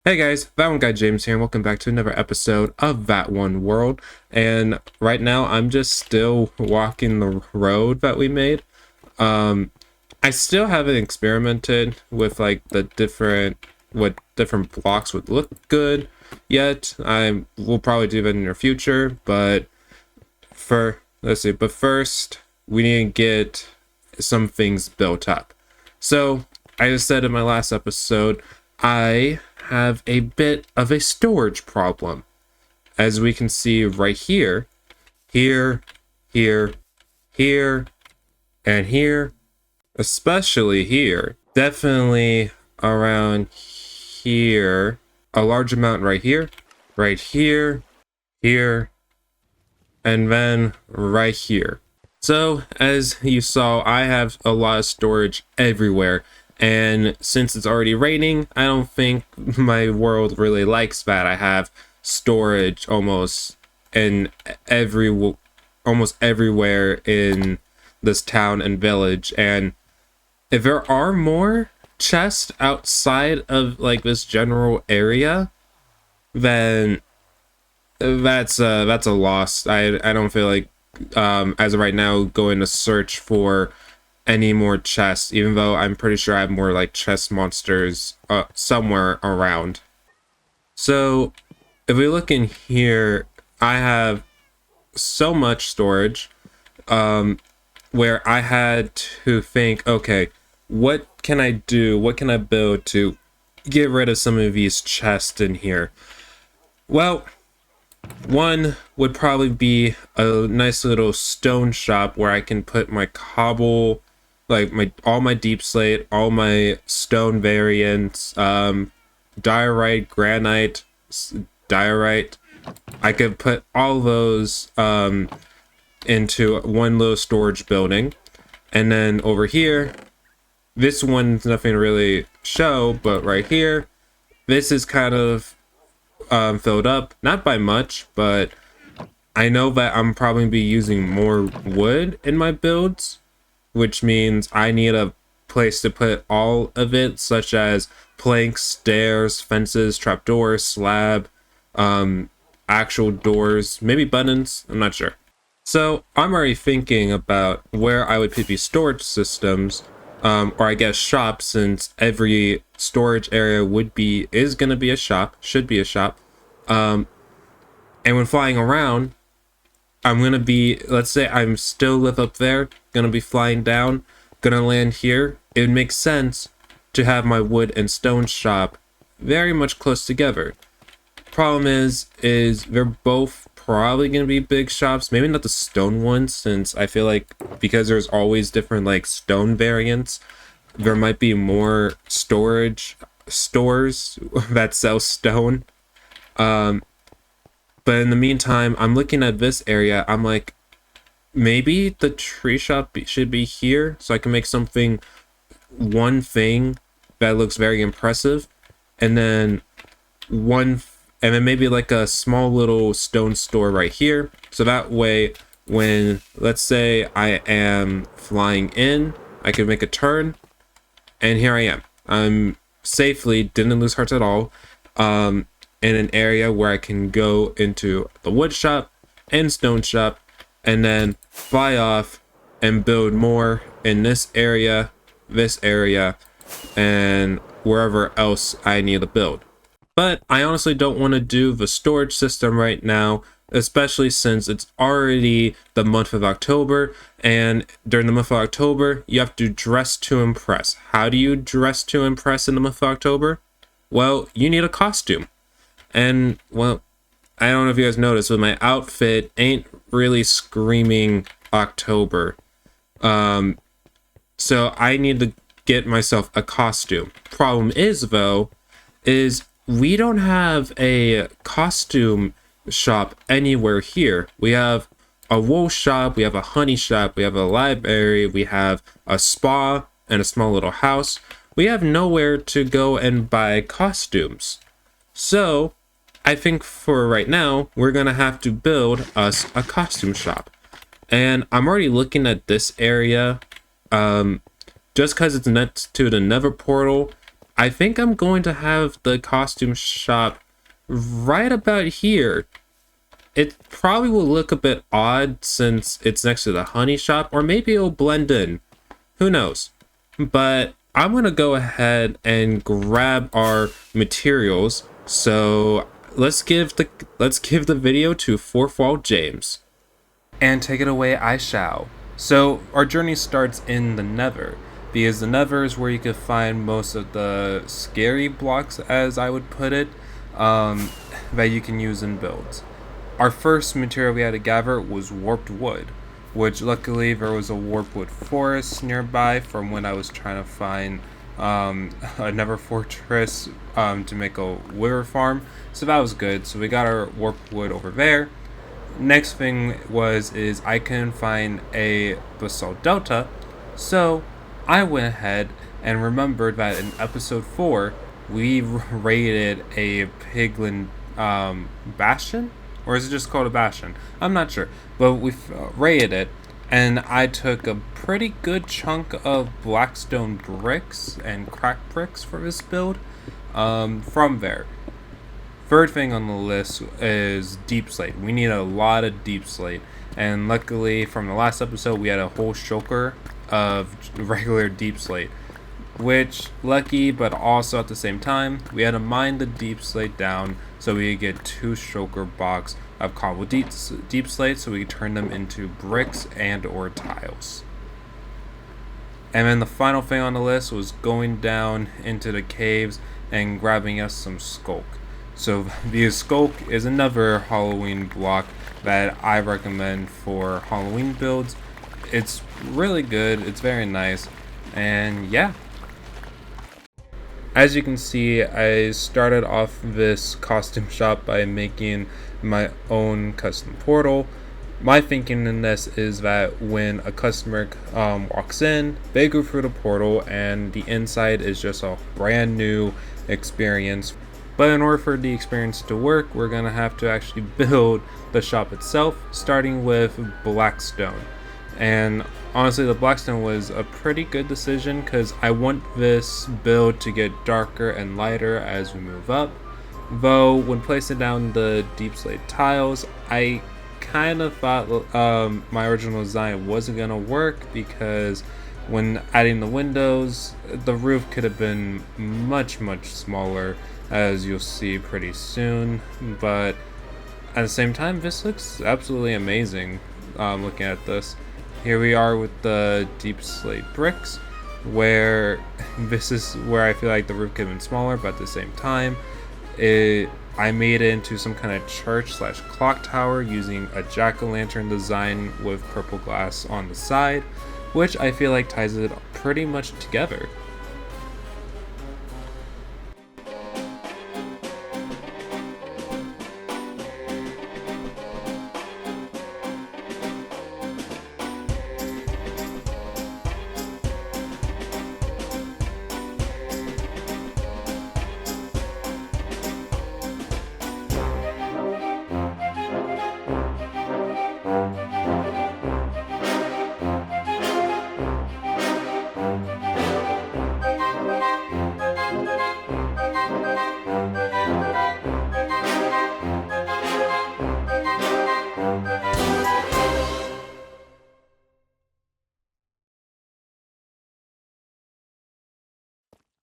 Hey guys, That One Guy James here, and welcome back to another episode of That One World. And right now, I'm just still walking the road that we made. Um, I still haven't experimented with like the what different blocks would look good yet. I will probably do that in the future, but But first, we need to get some things built up. So, I just said in my last episode, I have a bit of a storage problem. As we can see right here, here, here, here, and here, especially here, definitely around here, a large amount right here, here, and then right here. So, as you saw, I have a lot of storage everywhere. And since it's already raining, I don't think my world really likes that. I have storage in every almost everywhere in this town and village. And if there are more chests outside of like this general area, then that's a loss. I don't feel like as of right now going to search for any more chests, even though I'm pretty sure I have more like chest monsters somewhere around. So if we look in here, I have so much storage where I had to think, okay, what can I do? What can I build to get rid of some of these chests in here? Well, one would probably be a nice little stone shop where I can put my cobble, like my all my deep slate, all my stone variants, diorite, granite, diorite. I could put all those into one little storage building. And then over here, this one's nothing to really show, but right here, this is kind of filled up, not by much, but I know that I'm probably be using more wood in my builds, which means I need a place to put all of it, such as planks, stairs, fences, trapdoors, slab, actual doors, maybe buttons, I'm not sure. So I'm already thinking about where I would put these storage systems, or I guess shops, since every storage area is gonna be a shop, should be a shop. And when flying around, I'm gonna be, let's say I'm still live up there, gonna be flying down, gonna land here. It would make sense to have my wood and stone shop very much close together. Problem is they're both probably gonna be big shops. Maybe not the stone ones, since I feel like because there's always different like stone variants, there might be more storage stores that sell stone. But in the meantime, I'm looking at this area. I'm like, maybe the tree shop should be here so I can make one thing that looks very impressive, and then and then maybe like a small little stone store right here. So that way, when let's say I am flying in, I can make a turn, and here I am. I'm safely, didn't lose hearts at all. In an area where I can go into the wood shop and stone shop, and then fly off and build more in this area, and wherever else I need to build. But I honestly don't want to do the storage system right now, especially since it's already the month of October, and during the month of October, you have to dress to impress. How do you dress to impress in the month of October? Well, you need a costume. And, well, I don't know if you guys noticed, but my outfit ain't really screaming October. So I need to get myself a costume. Problem is, though, is we don't have a costume shop anywhere here. We have a wool shop, we have a honey shop, we have a library, we have a spa, and a small little house. We have nowhere to go and buy costumes. So I think for right now, we're gonna have to build us a costume shop. And I'm already looking at this area. Just because it's next to the Nether portal, I think I'm going to have the costume shop right about here. It probably will look a bit odd since it's next to the honey shop, or maybe it'll blend in. Who knows? But I'm gonna go ahead and grab our materials. So let's give the video to Fourth Wall James. And take it away, I shall. So our journey starts in the Nether, because the Nether is where you could find most of the scary blocks, as I would put it, that you can use in builds. Our first material we had to gather was warped wood, which luckily there was a warped wood forest nearby from when I was trying to find a Nether fortress to make a wither farm. So that was good. So we got our warped wood over there. Next thing is I couldn't find a basalt delta, so I went ahead and remembered that in episode 4 we raided a piglin bastion, or is it just called a bastion? I'm not sure, but we raided it, and I took a pretty good chunk of blackstone bricks and cracked bricks for this build from there. Third thing on the list is deep slate. We need a lot of deep slate, and luckily from the last episode we had a whole shulker of regular deep slate, which lucky, but also at the same time we had to mine the deep slate down so we could get 2 shulker blocks of cobble deep slate so we could turn them into bricks and or tiles. And then the final thing on the list was going down into the caves and grabbing us some skulk. So the skulk is another Halloween block that I recommend for Halloween builds. It's really good, it's very nice, and yeah. As you can see, I started off this costume shop by making my own custom portal. My thinking in this is that when a customer walks in, they go through the portal and the inside is just a brand new experience. But in order for the experience to work, we're going to have to actually build the shop itself, starting with blackstone. And honestly, the blackstone was a pretty good decision because I want this build to get darker and lighter as we move up. Though, when placing down the deep slate tiles, I kind of thought my original design wasn't going to work because when adding the windows, the roof could have been much smaller, as you'll see pretty soon. But at the same time, this looks absolutely amazing looking at this. Here we are with the deep slate bricks, where this is where I feel like the roof could have been smaller, but at the same time I made it into some kind of church / clock tower using a jack-o'-lantern design with purple glass on the side, which I feel like ties it pretty much together.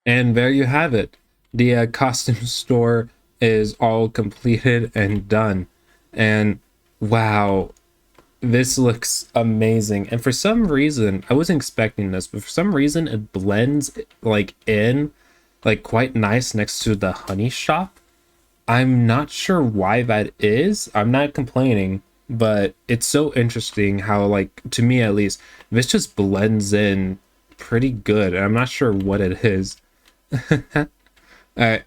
And there you have it. The costume store is all completed and done. And wow, this looks amazing. And for some reason, I wasn't expecting this, but for some reason it blends like in like quite nice next to the honey shop. I'm not sure why that is. I'm not complaining, but it's so interesting how, like, to me at least, this just blends in pretty good. And I'm not sure what it is. Alright.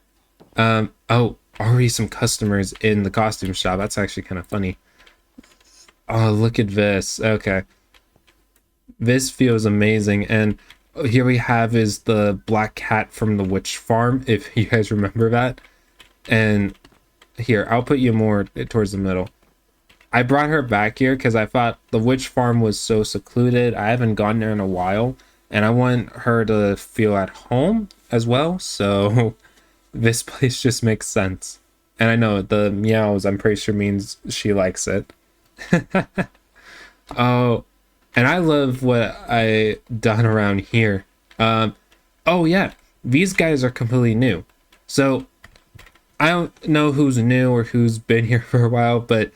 Oh, already some customers in the costume shop. That's actually kind of funny. Oh, look at this. Okay. This feels amazing. And here we have is the black cat from the witch farm, if you guys remember that. And here, I'll put you more towards the middle. I brought her back here because I thought the witch farm was so secluded. I haven't gone there in a while. and I want her to feel at home as well. So this place just makes sense. And I know the meows, I'm pretty sure means she likes it. Oh, and I love what I done around here. Oh yeah, these guys are completely new. So I don't know who's new or who's been here for a while, but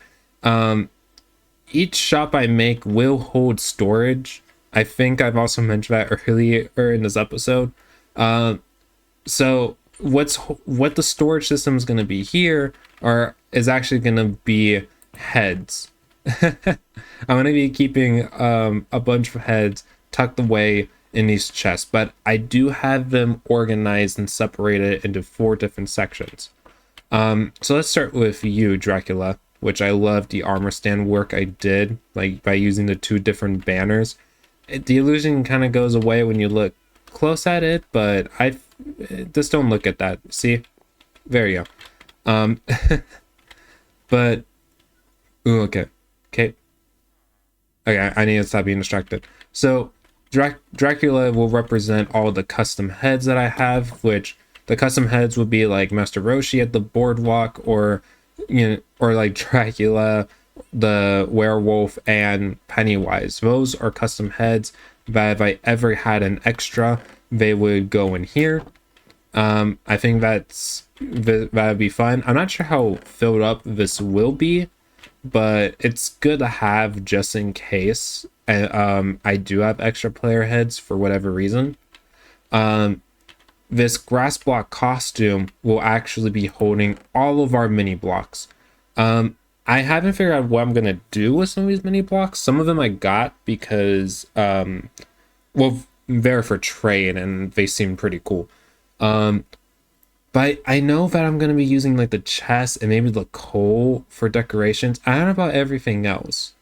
each shop I make will hold storage. I think I've also mentioned that earlier in this episode. So what the storage system is going to be here is actually going to be heads. I'm going to be keeping a bunch of heads tucked away in these chests, but I do have them organized and separated into 4 different sections. So let's start with you, Dracula, which I love the armor stand work I did, like by using the 2 different banners. The illusion kind of goes away when you look close at it, but I just don't look at that. See? There you go. But ooh, okay. Okay, I need to stop being distracted. So Dracula will represent all the custom heads that I have, which the custom heads would be like Master Roshi at the boardwalk, or or like Dracula, the werewolf, and Pennywise. Those are custom heads that if I ever had an extra, they would go in here. I think that'd be fun. I'm not sure how filled up this will be, but it's good to have just in case. And I do have extra player heads for whatever reason. This grass block costume will actually be holding all of our mini blocks. I haven't figured out what I'm gonna do with some of these mini blocks. Some of them I got because well, they're for trade and they seem pretty cool. But I know that I'm gonna be using like the chest and maybe the coal for decorations. I don't know about everything else.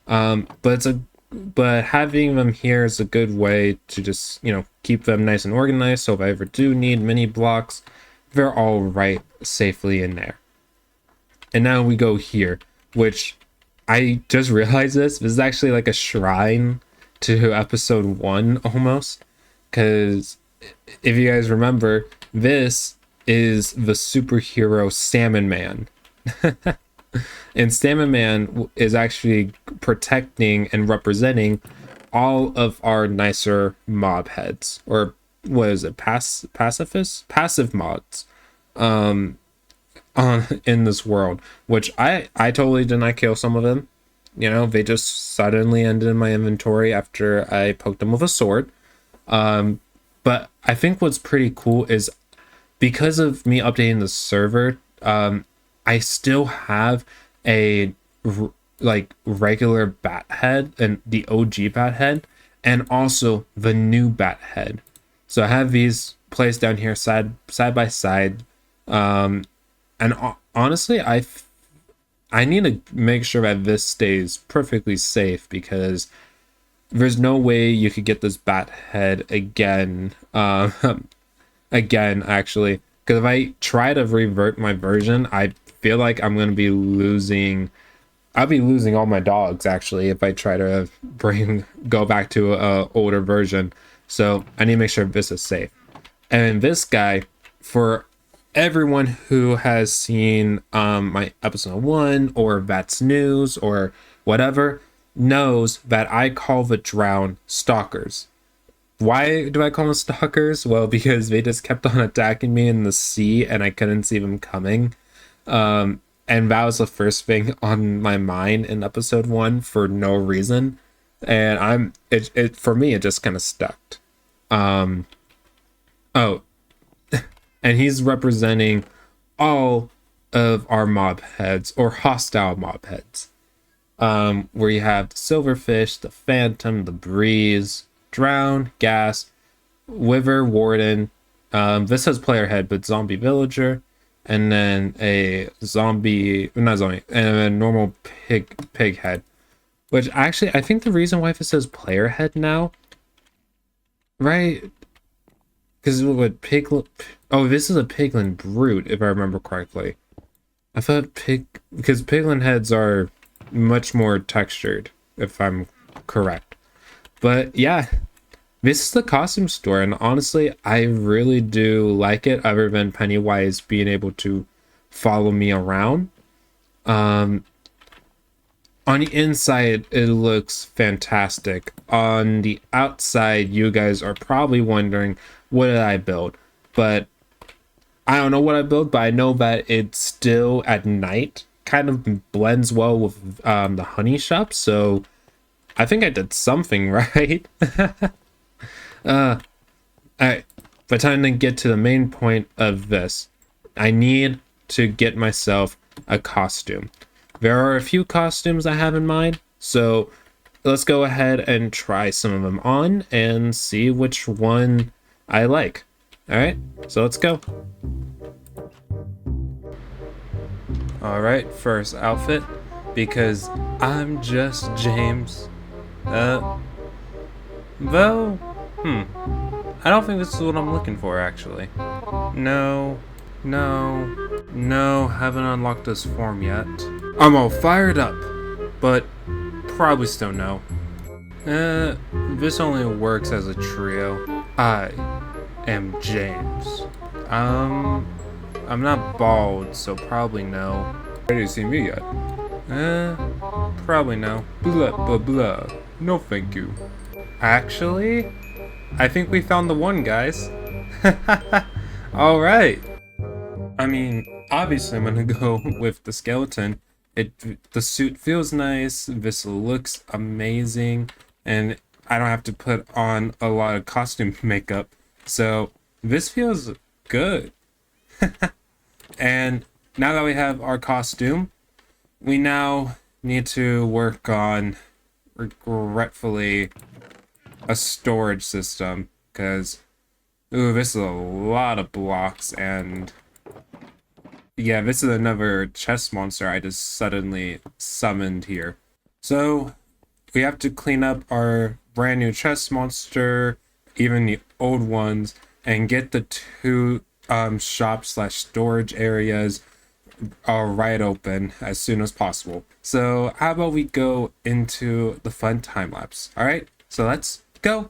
But having them here is a good way to just, keep them nice and organized. So if I ever do need mini blocks, they're all right safely in there. And now we go here, which I just realized this is actually like a shrine to episode 1 almost. Because if you guys remember, this is the superhero Salmon Man. And Salmon Man is actually protecting and representing all of our nicer mob heads, or what is it, passive mods, in this world. Which I totally did not kill some of them. They just suddenly ended in my inventory after I poked them with a sword. But I think what's pretty cool is because of me updating the server, I still have a regular bat head and the OG bat head, and also the new bat head. So I have these placed down here side by side. And honestly, I need to make sure that this stays perfectly safe, because there's no way you could get this bat head again. Again, actually, because if I try to revert my version, I feel like I'm gonna be losing. I'll be losing all my dogs actually if I try to go back to a older version. So I need to make sure this is safe. And this guy, for everyone who has seen my episode 1 or That's News or whatever, knows that I call the drown stalkers. Why do I call them stalkers? Well, because they just kept on attacking me in the sea and I couldn't see them coming. And that was the first thing on my mind in episode 1 for no reason. And for me, it just kind of stuck. Oh, and he's representing all of our mob heads, or hostile mob heads. Where you have the Silverfish, the Phantom, the Breeze, Drown, Gas, Wyver, Warden. This has player head, but Zombie Villager, and then a not zombie, and a normal pig head. Which actually, I think the reason why this says player head now, right? Because what this is a piglin brute, if I remember correctly. I thought because piglin heads are much more textured, if I'm correct. But yeah, This is the costume store, and honestly, I really do like it, other than Pennywise being able to follow me around. Um, on the inside, it looks fantastic. On the outside, you guys are probably wondering, what did I build? But I don't know what I built, but I know that it's still at night. Kind of blends well with the honey shop, so I think I did something right. Alright, but time to get to the main point of this. I need to get myself a costume. There are a few costumes I have in mind, so let's go ahead and try some of them on and see which one I like. Alright, so let's go. Alright, first outfit, because I'm just James. Though, I don't think this is what I'm looking for, actually. No, haven't unlocked this form yet. I'm all fired up, but probably still no. This only works as a trio. I am James. I'm not bald, so probably no. Ready to see me yet? Probably no. Blah, blah, blah. No thank you. Actually, I think we found the one, guys. Alright. I mean, obviously I'm gonna go with the skeleton. The suit feels nice, this looks amazing, and I don't have to put on a lot of costume makeup. So this feels good. And now that we have our costume, we now need to work on, regretfully, a storage system, because this is a lot of blocks, and yeah, this is another chest monster I just suddenly summoned here. So we have to clean up our brand new chest monster, even the old ones, and get the two shop/storage areas right open as soon as possible. So how about we go into the fun time lapse? All right, so let's go.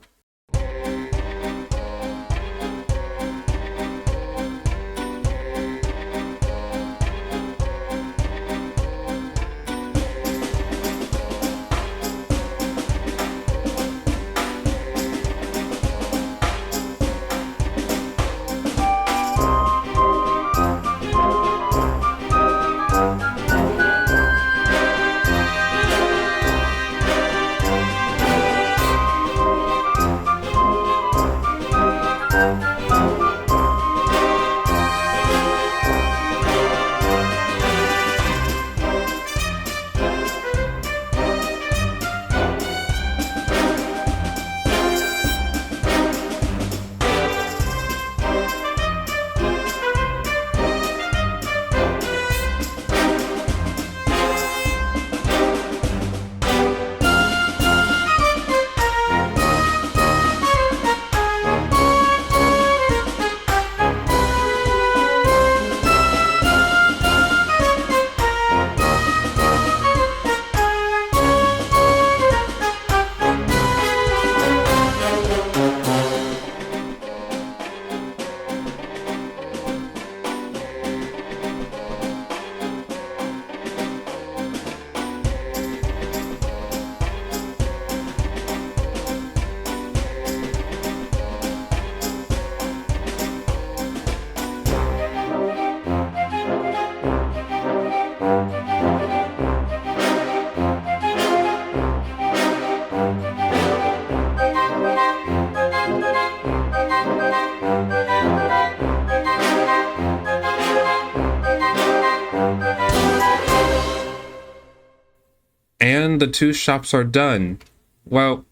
And the two shops are done. Well,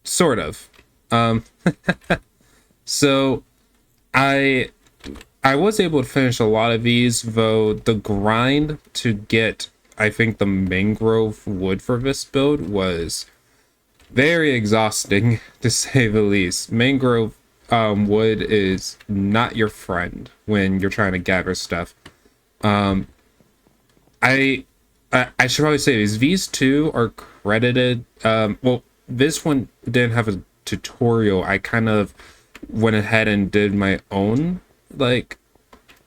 sort of. So I was able to finish a lot of these, though the grind to get, I think, the mangrove wood for this build was very exhausting, to say the least. Mangrove wood is not your friend when you're trying to gather stuff. I should probably say these two are credited. Well, this one didn't have tutorial, I kind of went ahead and did my own like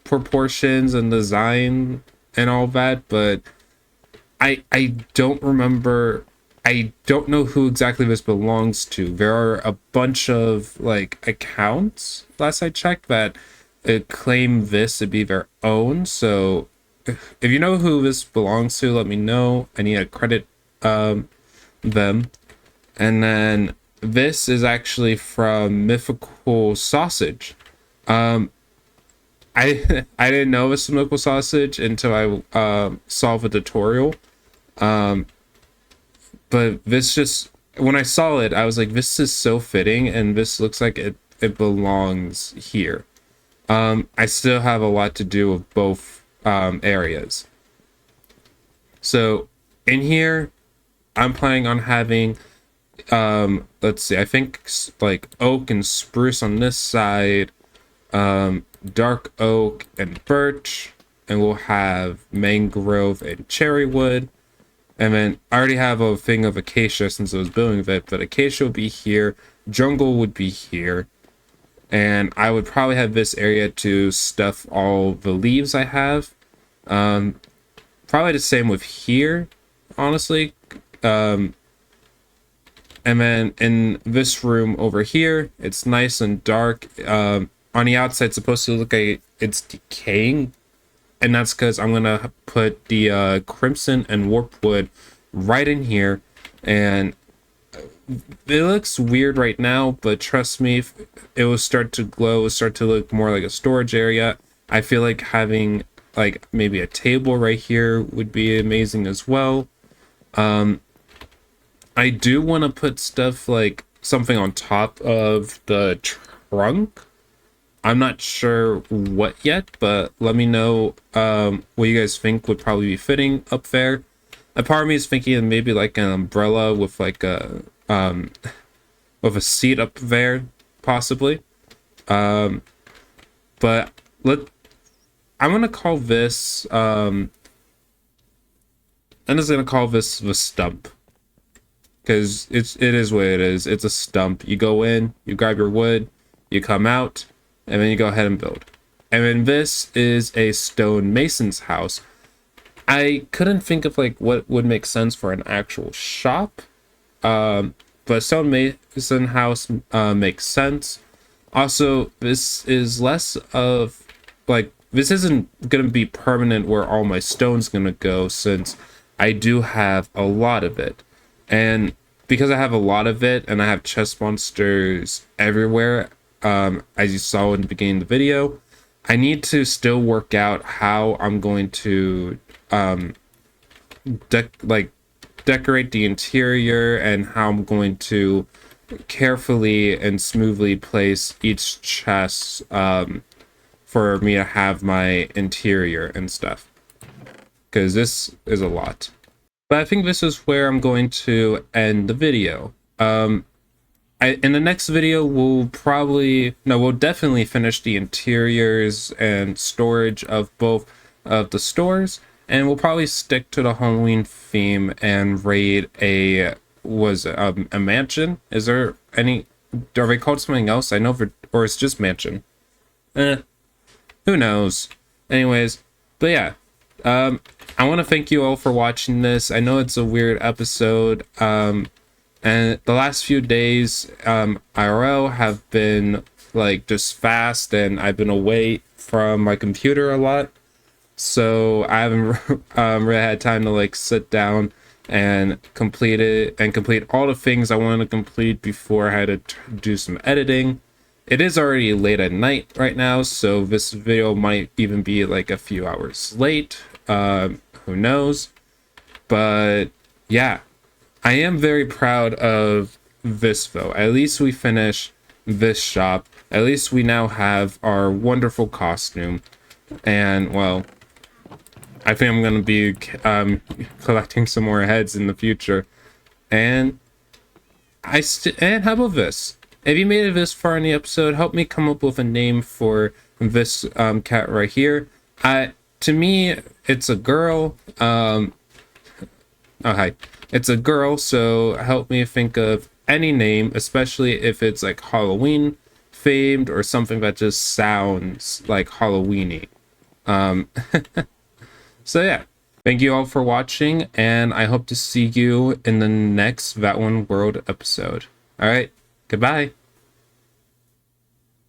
proportions and design and all that, but I don't remember. I don't know who exactly this belongs to. There are a bunch of like accounts last I checked that claim this to be their own. So if you know who this belongs to, let me know. I need to credit them. And then this is actually from Mythical Sausage. I didn't know it was Mythical Sausage until I saw the tutorial. But this just, when I saw it, I was like, this is so fitting, and this looks like it belongs here. I still have a lot to do with both areas. So in here, I'm planning on having, let's see, I think like oak and spruce on this side, dark oak and birch, and we'll have mangrove and cherry wood. And then I already have a thing of acacia since I was building with it, but acacia would be here, jungle would be here, and I would probably have this area to stuff all the leaves I have. Probably the same with here, honestly. And then in this room over here, it's nice and dark. On the outside, it's supposed to look like it's decaying, and that's because I'm gonna put the crimson and warp wood right in here, and it looks weird right now, but trust me, it will start to glow, it will start to look more like a storage area. I feel like having like maybe a table right here would be amazing as well. I do want to put stuff like something on top of the trunk. I'm not sure what yet, but let me know what you guys think would probably be fitting up there. A part of me is thinking of maybe like an umbrella with like a seat up there, possibly. But I'm gonna call this I'm just gonna call this the stump, because it is what it is. It's a stump. You go in, you grab your wood, you come out, and then you go ahead and build. And then this is a stone mason's house. I couldn't think of like what would make sense for an actual shop, but stone mason house makes sense. Also, this is less of like, this isn't gonna be permanent where all my stone's gonna go, since I do have a lot of it. And because I have a lot of it and I have chest monsters everywhere, as you saw in the beginning of the video, I need to still work out how I'm going to decorate the interior, and how I'm going to carefully and smoothly place each chest for me to have my interior and stuff, because this is a lot. But I think this is where I'm going to end the video. In the next video, we'll definitely finish the interiors and storage of both of the stores, and we'll probably stick to the Halloween theme and raid a mansion. Is there any? Are they called something else? I know, or it's just mansion. Who knows? Anyways, but yeah. I want to thank you all for watching this. I know it's a weird episode, and the last few days IRL have been like just fast, and I've been away from my computer a lot, so I haven't really had time to like sit down and complete it, and complete all the things I wanted to complete before I had to do some editing. It is already late at night right now, so this video might even be like a few hours late. Who knows? But yeah, I am very proud of this though. At least we finished this shop. At least we now have our wonderful costume. And well, I think I'm gonna be collecting some more heads in the future. And and how about this? If you made it this far in the episode, help me come up with a name for this cat right here. To me, it's a girl. Oh, hi. It's a girl, so help me think of any name, especially if it's like Halloween themed or something that just sounds like Halloweeny. Um, so yeah, thank you all for watching, and I hope to see you in the next That One World episode. All right, goodbye.